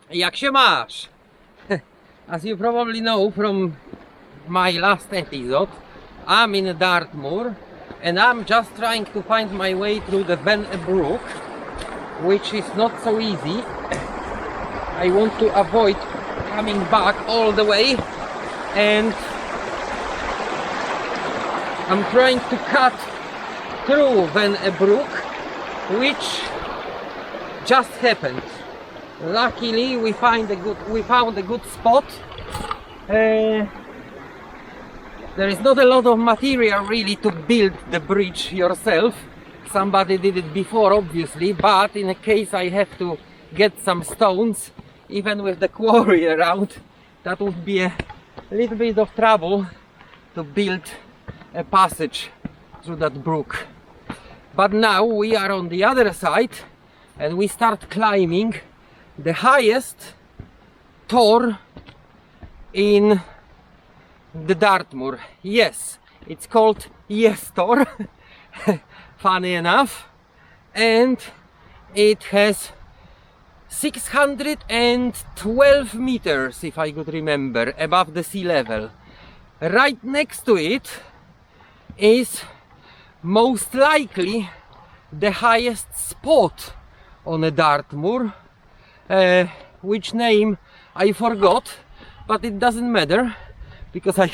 Jak się masz? As you probably know from my last episode, I'm in Dartmoor and I'm just trying to find my way through the Ven Brook, which is not so easy. I want to avoid coming back all the way, and I'm trying to cut through Ven Brook, which just happened. Luckily we found a good spot. There is not a lot of material really to build the bridge yourself. Somebody did it before, obviously, but in a case I have to get some stones, even with the quarry around, that would be a little bit of trouble to build a passage through that brook. But now we are on the other side and we start climbing the highest tor in the Dartmoor. Yes, it's called Yes Tor, funny enough, and it has 612 meters, if I could remember, above the sea level. Right next to it is most likely the highest spot on a Dartmoor, which name I forgot, but it doesn't matter because I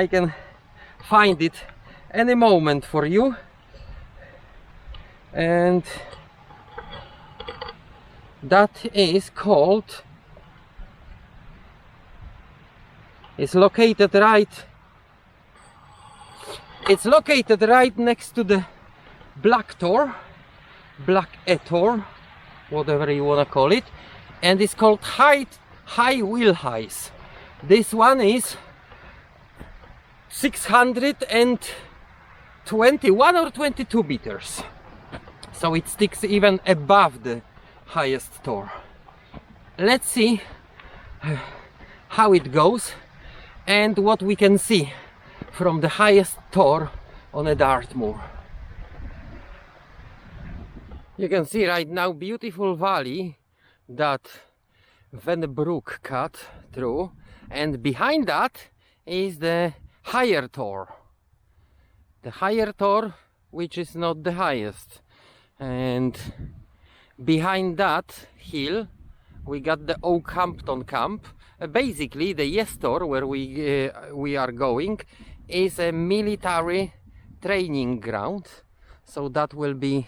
can find it any moment for you. And that is called, it's located right next to the Black Tor, Black Tor, whatever you wanna call it, and it's called High Wilhise. This one is 621 or 22 meters, so it sticks even above the highest tor. Let's see how it goes and what we can see from the highest tor on a Dartmoor. You can see right now beautiful valley that Ven Brook cut through, and behind that is the higher tor. The higher tor, which is not the highest, and behind that hill we got the Okehampton camp. Basically the Yes Tor, where we are going, is a military training ground, so that will be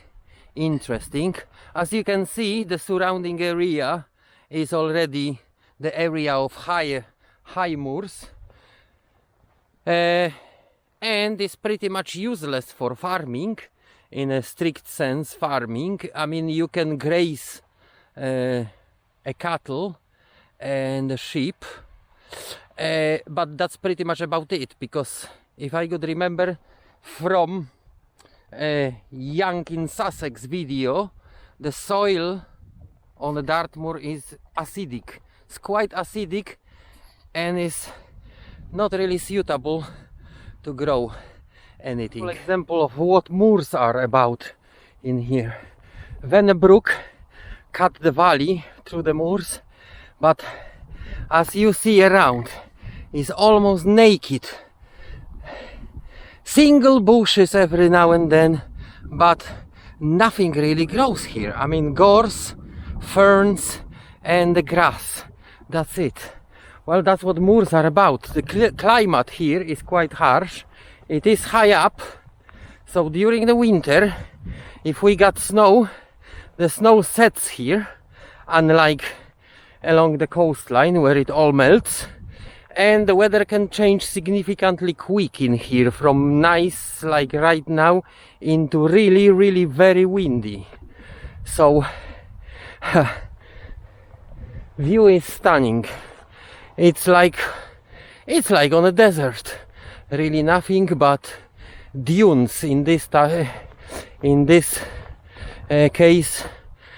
interesting. As you can see, the surrounding area is already the area of high moors, and is pretty much useless for farming in a strict sense. Farming, I mean, you can graze a cattle and a sheep, but that's pretty much about it, because if I could remember from Young in Sussex video, the soil on the Dartmoor is acidic. It's quite acidic and is not really suitable to grow anything. An example of what moors are about in here. Ven Brook cut the valley through the moors, but as you see around, is almost naked. Single bushes every now and then, but nothing really grows here. I mean, gorse, ferns and the grass, that's it. Well, that's what moors are about. The climate here is quite harsh. It is high up, so during the winter, if we got snow, the snow sets here, unlike along the coastline where it all melts. And the weather can change significantly quick in here, from nice like right now into really very windy. So view is stunning. It's like on a desert. Really nothing but dunes in this case,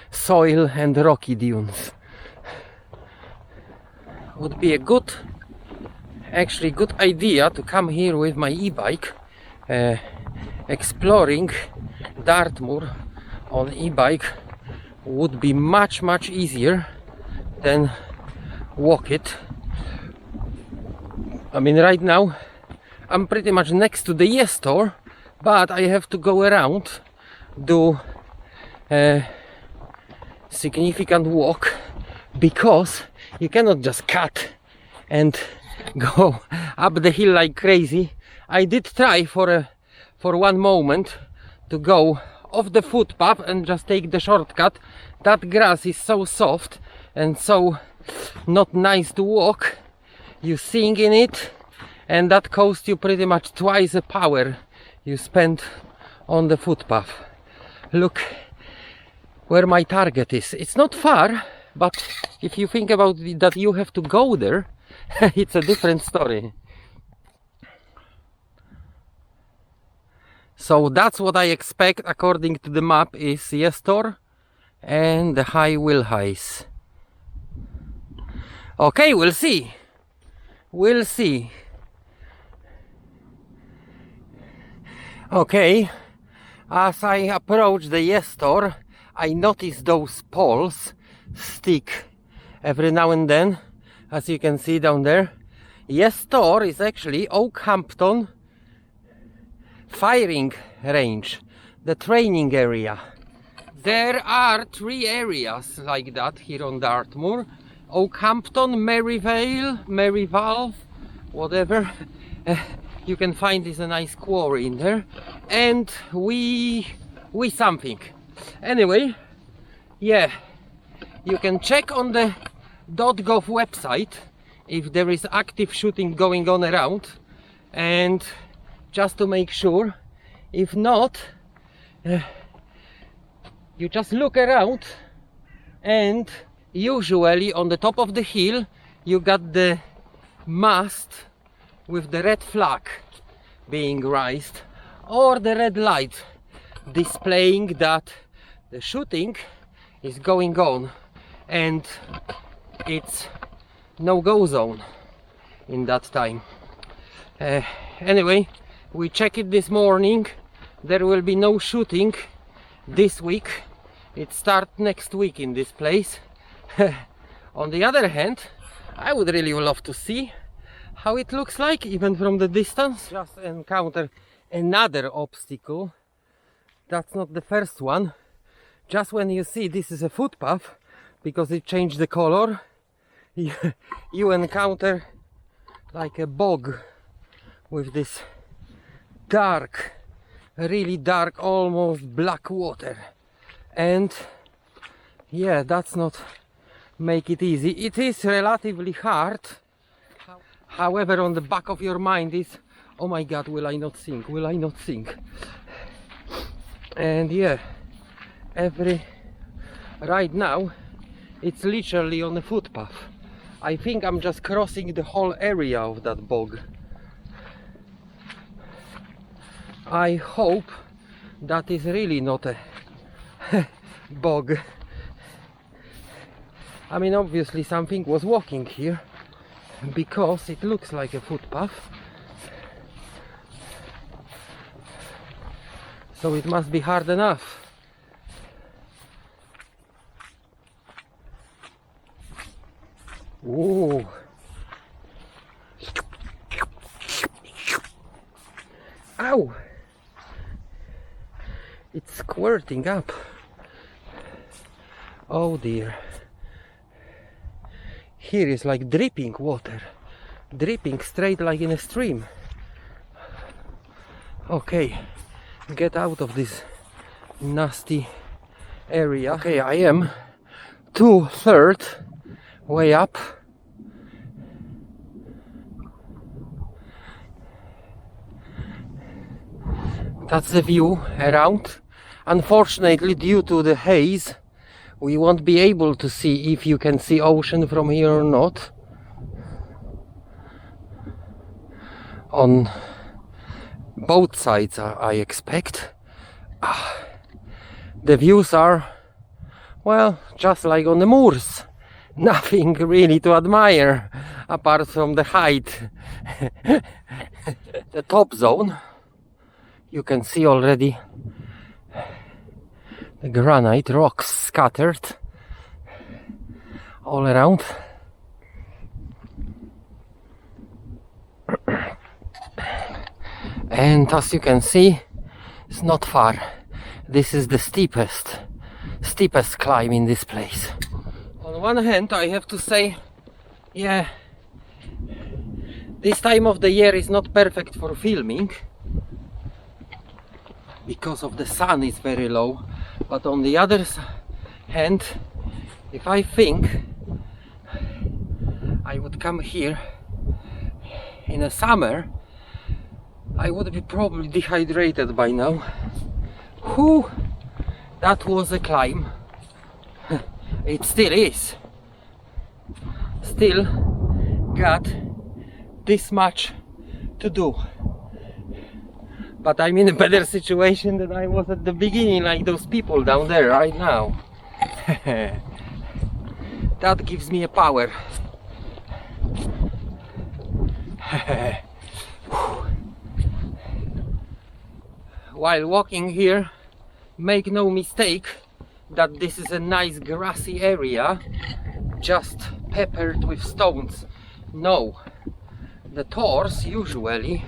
soil and rocky dunes. Would be a good idea to come here with my e-bike. Exploring Dartmoor on e-bike would be much easier then walk it. I mean, right now I'm pretty much next to the Yes store, but I have to go around, do a significant walk, because you cannot just cut and go up the hill like crazy. I did try for one moment to go off the footpath and just take the shortcut. That grass is so soft and so not nice to walk. You sink in it, and that costs you pretty much twice the power you spend on the footpath. Look where my target is. It's not far, but if you think about it, that you have to go there, it's a different story. So that's what I expect according to the map is Yes store and the high will highs. Okay, we'll see. We'll see. Okay, as I approach the Yes store, I notice those poles stick every now and then, as you can see down there. Yes store is actually Okehampton firing range, the training area. There are 3 areas like that here on Dartmoor: Okehampton, Maryvale, whatever. You can find this a nice quarry in there, and we something. Anyway, yeah, you can check on the .gov website if there is active shooting going on around, and just to make sure. If not, you just look around, and usually on the top of the hill you got the mast with the red flag being raised, or the red light displaying that the shooting is going on and it's no-go zone in that time. Anyway, we check it this morning. There will be no shooting this week. It starts next week in this place. On the other hand, I would really love to see how it looks like even from the distance. Just encounter another obstacle. That's not the first one. Just when you see this is a footpath, because it changed the color, you encounter like a bog with this dark, really dark, almost black water. And yeah, that's not make it easy. It is relatively hard. However, on the back of your mind is, oh my god, will I not sink? Will I not sink? And yeah, right now it's literally on a footpath. I think I'm just crossing the whole area of that bog. I hope that is really not a bog. I mean, obviously something was walking here, because it looks like a footpath. So it must be hard enough. Ooh. Ow! It's squirting up. Oh dear. Here is like dripping water. Dripping straight like in a stream. Okay, get out of this nasty area. Okay, I am 2/3 way up. That's the view around. Unfortunately, due to the haze, we won't be able to see if you can see ocean from here or not. On both sides, I expect. The views are, well, just like on the moors. Nothing really to admire apart from the height. The top zone, you can see already the granite rocks scattered. all around. And as you can see, it's not far. This is the steepest climb in this place. On one hand, I have to say, yeah, this time of the year is not perfect for filming because of the sun is very low, but on the other hand, if I think I would come here in the summer, I would be probably dehydrated by now. Whew, that was a climb. It still is. Still got this much to do. But I'm in a better situation than I was at the beginning, like those people down there right now. That gives me a power. While walking here, make no mistake that this is a nice grassy area just peppered with stones. No, the tors usually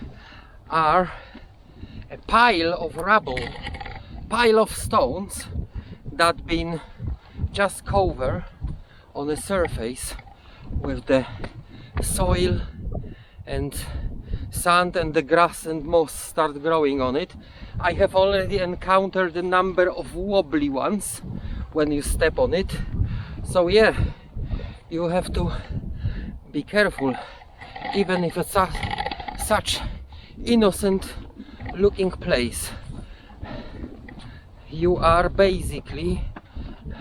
are a pile of rubble, pile of stones that been just covered on the surface with the soil and sand, and the grass and moss start growing on it. I have already encountered a number of wobbly ones when you step on it. So yeah, you have to be careful, even if it's such innocent looking place. You are basically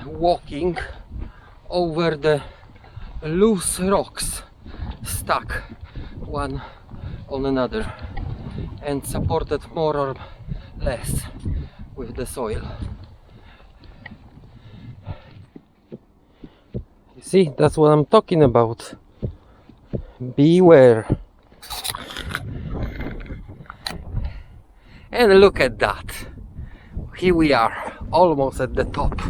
walking over the loose rocks stuck one on another and supported more or less with the soil. You see, that's what I'm talking about. Beware. And look at that. Here we are, almost at the top.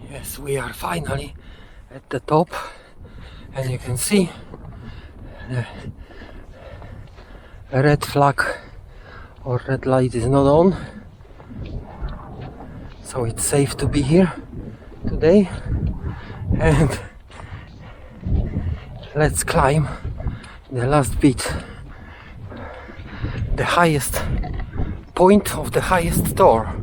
Yes, we are finally at the top, and you can see the red flag or red light is not on, so it's safe to be here today. And let's climb the last bit, the highest point of the highest tower.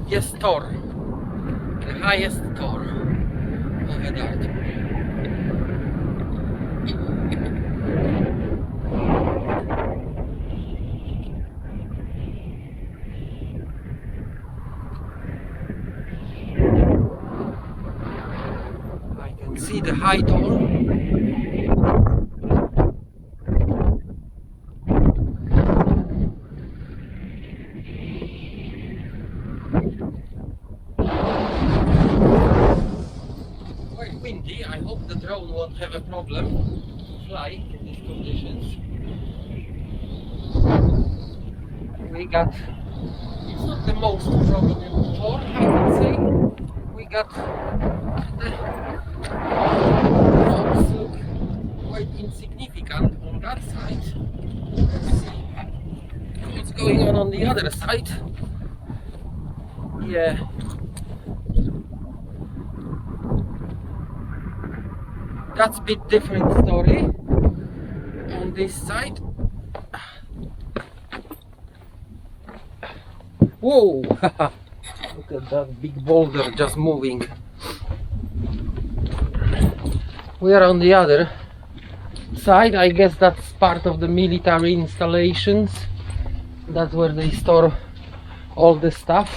Yes, Tor, the highest Tor of Edard. I can see the high Tor. Windy. I hope the drone won't have a problem to fly in these conditions. We got, it's not the most prominent tor, I would say. We got the rocks look quite insignificant on that side. Let's see what's going on the other side. Yeah. That's a bit different story on this side. Whoa! Look at that big boulder just moving. We are on the other side. I guess that's part of the military installations. That's where they store all the stuff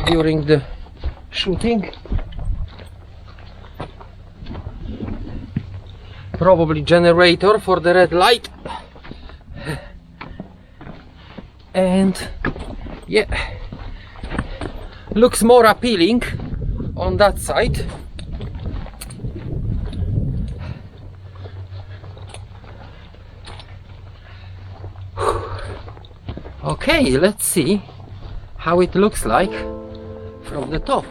during the shooting. Probably generator for the red light. And yeah, looks more appealing on that side. Okay, let's see how it looks like from the top.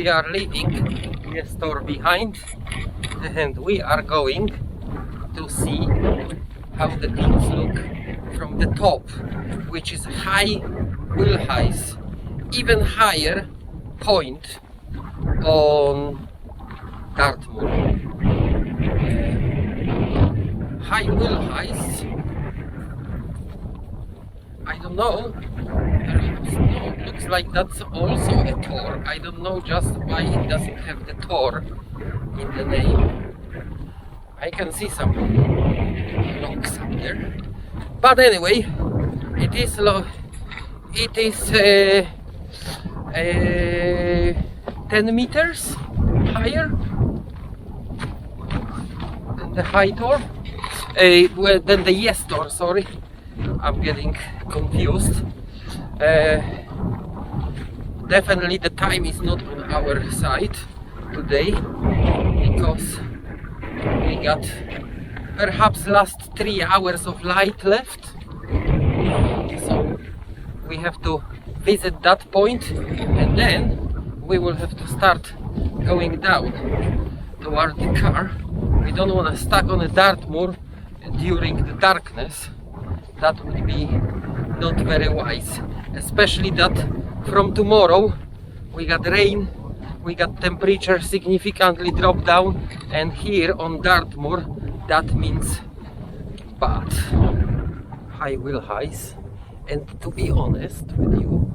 we are leaving the store behind and we are going to see how the peaks look from the top, which is high will highs, even higher point on Dartmoor. High will highs, I don't know, perhaps no, looks like that's also a Tor. I don't know just why it doesn't have the Tor in the name. I can see some rocks up there, but anyway, it is 10 meters higher than the high Tor, well, than the yes Tor, sorry, I'm getting confused. Definitely the time is not on our side today, because we got perhaps last 3 hours of light left, so we have to visit that point and then we will have to start going down toward the car. We don't want to stuck on a Dartmoor during the darkness. That would be not very wise, especially that from tomorrow we got rain, we got temperature significantly drop down, and here on Dartmoor that means bad high will highs. And to be honest with you,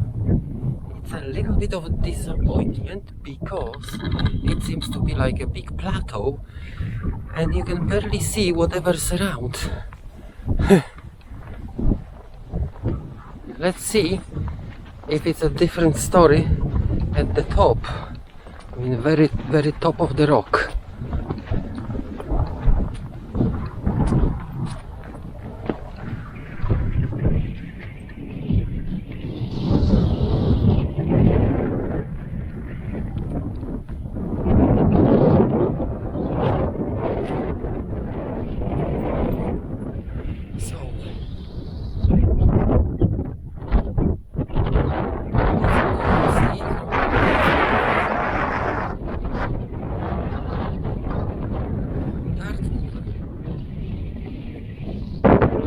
it's a little bit of a disappointment because it seems to be like a big plateau and you can barely see whatever's around. Let's see if it's a different story at the top. I mean, very top of the rock.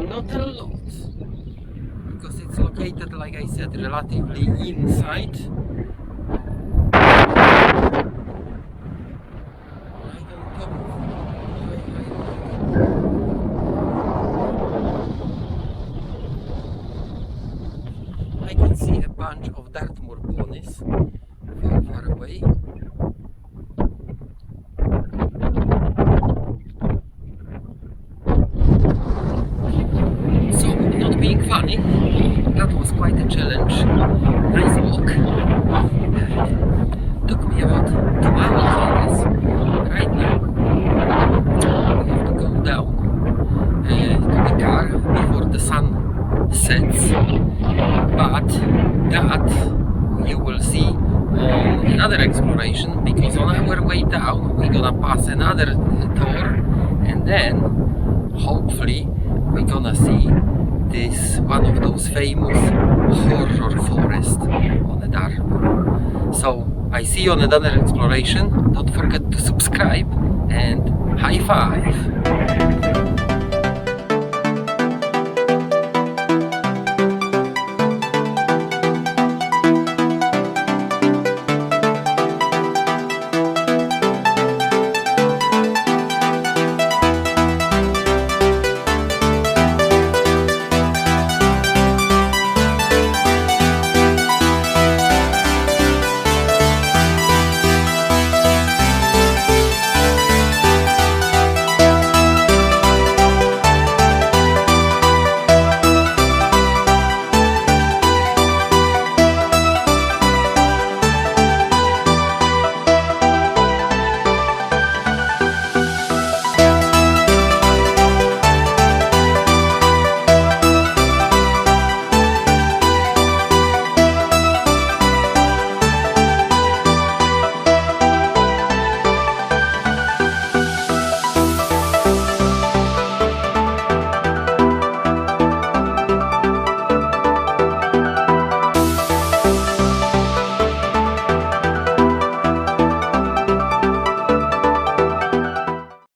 Not a lot, because it's located, like I said, relatively inside. Right on top of I can see a bunch of Dartmoor ponies far away. Being funny, that was quite a challenge. Nice walk. Took me about 2 hours, I guess. Right now we have to go down to the car before the sun sets, but that you will see on another exploration, because on our way down we're gonna pass another Tor, and then hopefully we're gonna see this one of those famous horror forests on the Dartmoor. So I see you on another exploration. Don't forget to subscribe and high five.